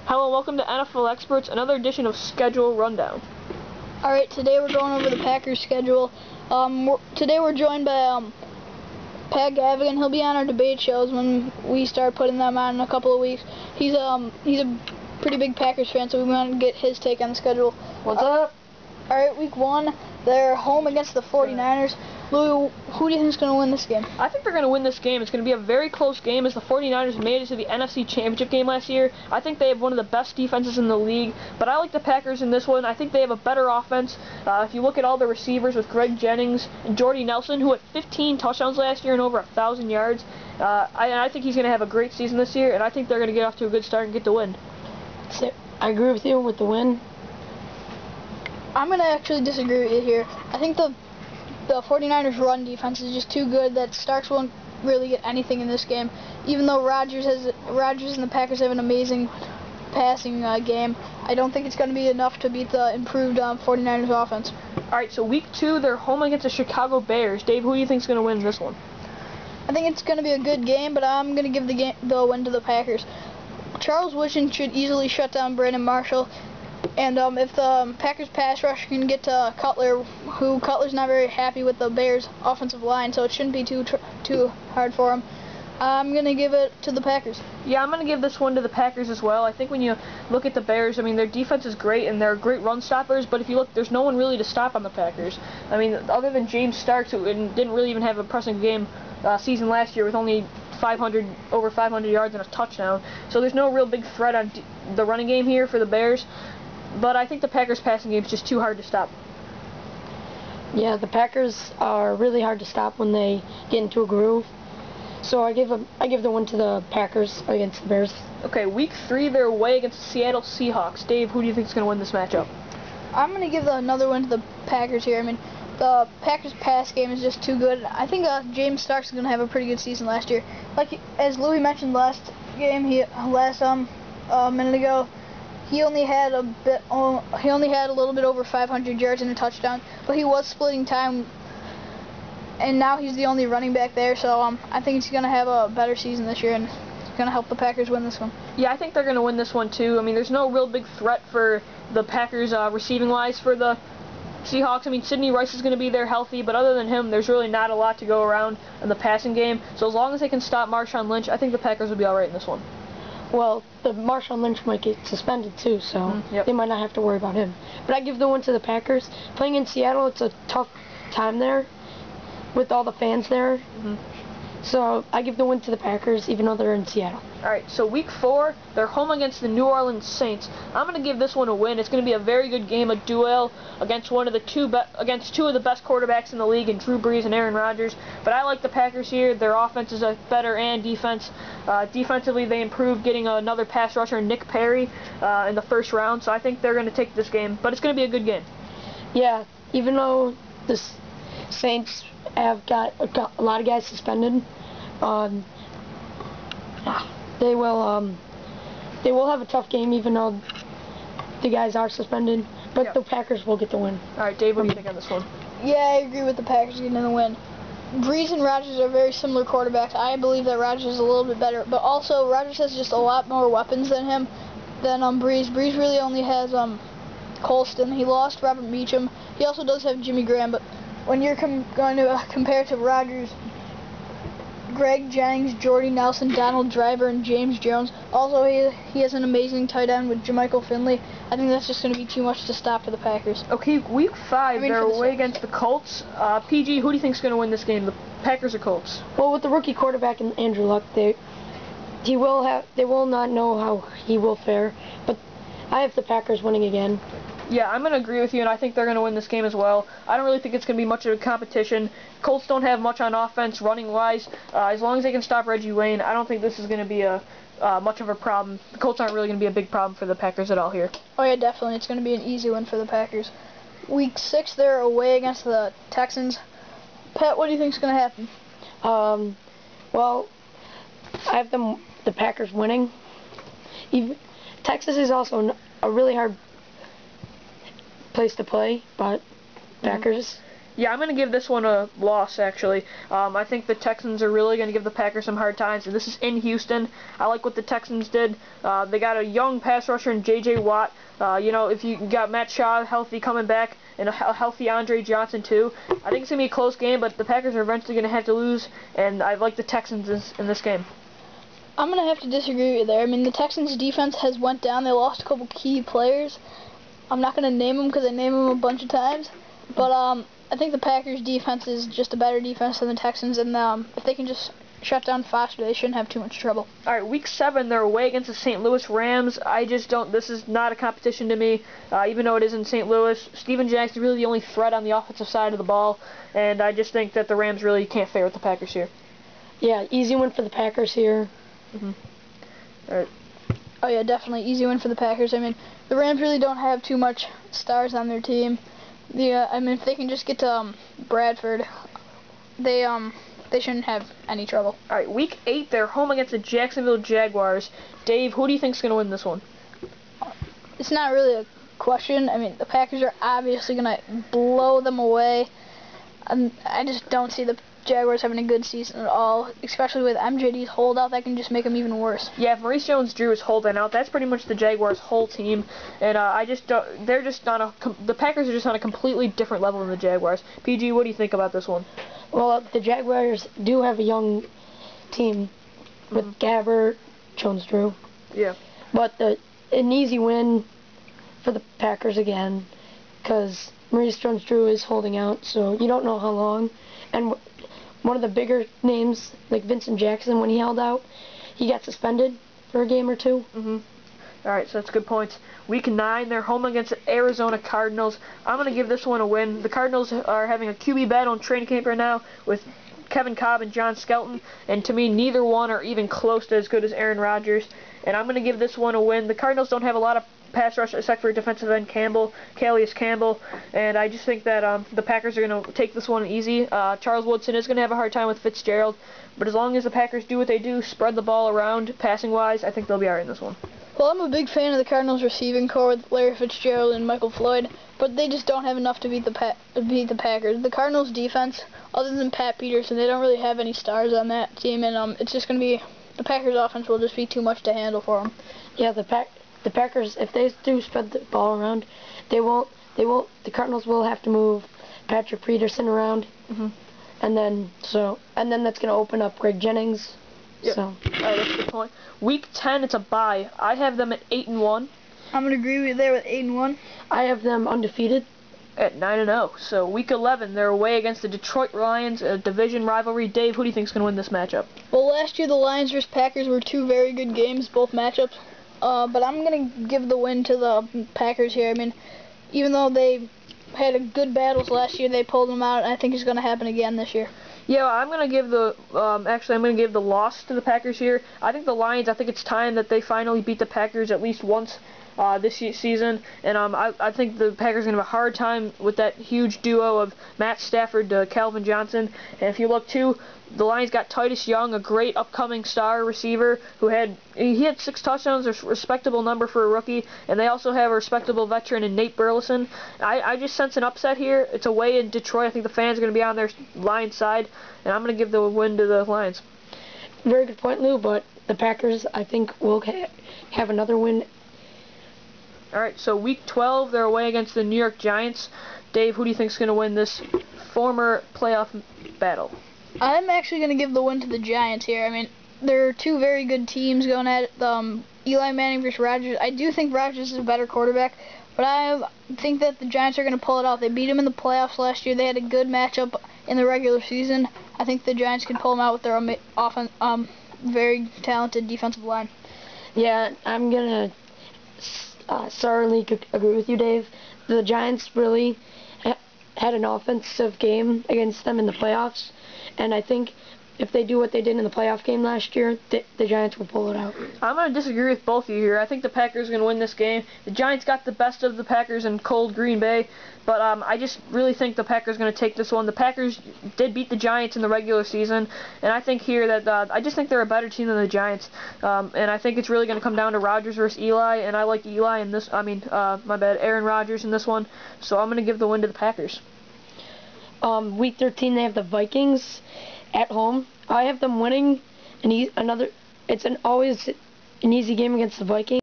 Hello and welcome to NFL Experts, another edition of Schedule Rundown. Alright, today we're going over the Packers schedule. Today we're joined by Pat Gavigan. He'll be on our debate shows when we start putting them on in a couple of weeks. He's a pretty big Packers fan, so we want to get his take on the schedule. What's up? Alright, week 1, they're home against the 49ers. Louis, who do you think is going to win this game? I think they're going to win this game. It's going to be a very close game as the 49ers made it to the NFC Championship game last year. I think they have one of the best defenses in the league, but I like the Packers in this one. I think they have a better offense. If you look at all the receivers with Greg Jennings and Jordy Nelson, who had 15 touchdowns last year and over 1,000 yards, I think he's going to have a great season this year, and I think they're going to get off to a good start and get the win. I agree with you with the win. I'm going to actually disagree with you here. I think the 49ers run defense is just too good that Starks won't really get anything in this game. Even though Rodgers and the Packers have an amazing passing game, I don't think it's going to be enough to beat the improved 49ers offense. Alright, so week 2, they're home against the Chicago Bears. Dave, who do you think is going to win this one? I think it's going to be a good game, but I'm going to give the win to the Packers. Charles Woodson should easily shut down Brandon Marshall. And if the Packers pass rush can get to Cutler, Cutler's not very happy with the Bears' offensive line, so it shouldn't be too hard for him. I'm going to give it to the Packers. Yeah, I'm going to give this one to the Packers as well. I think when you look at the Bears, I mean, their defense is great and they're great run stoppers, but if you look, there's no one really to stop on the Packers. I mean, other than James Starks, who didn't really even have a pressing game season last year with only over 500 yards and a touchdown. So there's no real big threat on the running game here for the Bears. But I think the Packers' passing game is just too hard to stop. Yeah, the Packers are really hard to stop when they get into a groove. So I give the win to the Packers against the Bears. Okay, week 3, they're away against the Seattle Seahawks. Dave, who do you think is going to win this matchup? I'm going to give another win to the Packers here. I mean, the Packers' pass game is just too good. I think James Starks is going to have a pretty good season last year. Like as Louis mentioned last minute ago, he only had a little bit over 500 yards and a touchdown, but he was splitting time, and now he's the only running back there. So I think he's going to have a better season this year, and it's going to help the Packers win this one. Yeah, I think they're going to win this one too. I mean, there's no real big threat for the Packers receiving-wise for the Seahawks. I mean, Sidney Rice is going to be there healthy, but other than him, there's really not a lot to go around in the passing game. So as long as they can stop Marshawn Lynch, I think the Packers will be all right in this one. Well, the Marshawn Lynch might get suspended too, so they might not have to worry about him. But I give the win to the Packers. Playing in Seattle, it's a tough time there with all the fans there. So I give the win to the Packers, even though they're in Seattle. Alright, so week 4, they're home against the New Orleans Saints. I'm going to give this one a win. It's going to be a very good game, a duel against two of the best quarterbacks in the league, in Drew Brees and Aaron Rodgers. But I like the Packers here. Their offense is better, and defense. Defensively, they improved, getting another pass rusher, Nick Perry, in the first round. So I think they're going to take this game, but it's going to be a good game. Yeah, even though the Saints have got a lot of guys suspended, they will have a tough game, even though the guys are suspended. But the Packers will get the win. All right, Dave, what do you think on this one? Yeah, I agree with the Packers getting the win. Brees and Rodgers are very similar quarterbacks. I believe that Rodgers is a little bit better, but also Rodgers has just a lot more weapons than Brees. Brees really only has Colston. He lost Robert Meacham. He also does have Jimmy Graham, but when you're going to compare to Rodgers, Greg Jennings, Jordy Nelson, Donald Driver, and James Jones. Also, he has an amazing tight end with Jermichael Finley. I think that's just going to be too much to stop for the Packers. Okay, week 5, they're away against the Colts. PG, who do you think is going to win this game, the Packers or Colts? Well, with the rookie quarterback and Andrew Luck, they will not know how he will fare. But I have the Packers winning again. Yeah, I'm going to agree with you, and I think they're going to win this game as well. I don't really think it's going to be much of a competition. Colts don't have much on offense, running-wise. As long as they can stop Reggie Wayne, I don't think this is going to be much of a problem. The Colts aren't really going to be a big problem for the Packers at all here. Oh, yeah, definitely. It's going to be an easy win for the Packers. Week 6, they're away against the Texans. Pat, what do you think is going to happen? Well, I have the Packers winning. Texas is also a really hard place to play, but Packers Yeah, I'm going to give this one a loss, actually. I think the Texans are really going to give the Packers some hard times, and this is in Houston. I like what the Texans did. They got a young pass rusher in J.J. Watt. If you got Matt Shaw healthy coming back, and a healthy Andre Johnson, too, I think it's going to be a close game, but the Packers are eventually going to have to lose, and I like the Texans in this game. I'm going to have to disagree with you there. I mean, the Texans' defense has went down. They lost a couple key players. I'm not going to name them because I named them a bunch of times, but I think the Packers' defense is just a better defense than the Texans, and if they can just shut down Foster, they shouldn't have too much trouble. All right, Week 7, they're away against the St. Louis Rams. I just don't. This is not a competition to me, even though it is in St. Louis. Steven Jackson really the only threat on the offensive side of the ball, and I just think that the Rams really can't fare with the Packers here. Yeah, easy win for the Packers here. All right. Oh yeah, definitely easy win for the Packers. I mean, the Rams really don't have too much stars on their team. If they can just get to Bradford, they shouldn't have any trouble. All right, Week 8, they're home against the Jacksonville Jaguars. Dave, who do you think's going to win this one? It's not really a question. I mean, the Packers are obviously going to blow them away. I just don't see the Jaguars having a good season at all, especially with MJD's holdout. That can just make them even worse. Yeah, if Maurice Jones-Drew is holding out, that's pretty much the Jaguars' whole team, and they're just on the Packers are just on a completely different level than the Jaguars. PG, what do you think about this one? Well, the Jaguars do have a young team with Gabbert, Jones-Drew. Yeah. But an easy win for the Packers again, because Maurice Jones-Drew is holding out, so you don't know how long. And one of the bigger names, like Vincent Jackson, when he held out, he got suspended for a game or two. All right, so that's good points. Week 9, they're home against the Arizona Cardinals. I'm going to give this one a win. The Cardinals are having a QB battle in training camp right now with Kevin Cobb and John Skelton, and to me, neither one are even close to as good as Aaron Rodgers, and I'm going to give this one a win. The Cardinals don't have a lot of pass rush except for defensive end Calais Campbell, and I just think that the Packers are going to take this one easy. Charles Woodson is going to have a hard time with Fitzgerald, but as long as the Packers do what they do, spread the ball around passing-wise, I think they'll be all right in this one. Well, I'm a big fan of the Cardinals receiving core with Larry Fitzgerald and Michael Floyd, but they just don't have enough to beat the Packers. The Cardinals' defense, other than Pat Peterson, they don't really have any stars on that team, and it's just going to be the Packers' offense will just be too much to handle for them. Yeah, the Packers, if they do spread the ball around, the Cardinals will have to move Patrick Peterson around, and then that's going to open up Greg Jennings. Yep. So. All right, that's a good point. Week 10, it's a bye. I have them at 8-1. I'm going to agree with you there with 8-1. I have them undefeated at 9-0. So Week 11, they're away against the Detroit Lions, a division rivalry. Dave, who do you think is going to win this matchup? Well, last year the Lions vs. Packers were two very good games, both matchups. But I'm going to give the win to the Packers here. I mean, even though they had a good battles last year, they pulled them out, and I think it's going to happen again this year. Yeah, I'm going to give the loss to the Packers here. I think the Lions, I think it's time that they finally beat the Packers at least once this season, and I think the Packers are going to have a hard time with that huge duo of Matt Stafford to Calvin Johnson. And if you look too, the Lions got Titus Young, a great upcoming star receiver who had 6 touchdowns, a respectable number for a rookie, and they also have a respectable veteran in Nate Burleson. I just sense an upset here. It's away in Detroit. I think the fans are going to be on their Lions side, and I'm going to give the win to the Lions. Very good point, Lou, but the Packers, I think, will have another win. All right, so Week 12, they're away against the New York Giants. Dave, who do you think is going to win this former playoff battle? I'm actually going to give the win to the Giants here. I mean, there are two very good teams going at it. Eli Manning versus Rodgers. I do think Rodgers is a better quarterback, but I think that the Giants are going to pull it off. They beat him in the playoffs last year. They had a good matchup in the regular season. I think the Giants can pull them out with their very talented defensive line. Yeah, I'm going to thoroughly agree with you, Dave. The Giants really had an offensive game against them in the playoffs, and I think if they do what they did in the playoff game last year, the Giants will pull it out. I'm going to disagree with both of you here. I think the Packers are going to win this game. The Giants got the best of the Packers in cold Green Bay, but I just really think the Packers are going to take this one. The Packers did beat the Giants in the regular season, and I think here that I just think they're a better team than the Giants, and I think it's really going to come down to Rodgers versus Eli, and I like Eli in this. Aaron Rodgers in this one, so I'm going to give the win to the Packers. Week 13 they have the Vikings at home. I have them winning it's always an easy game against the Vikings.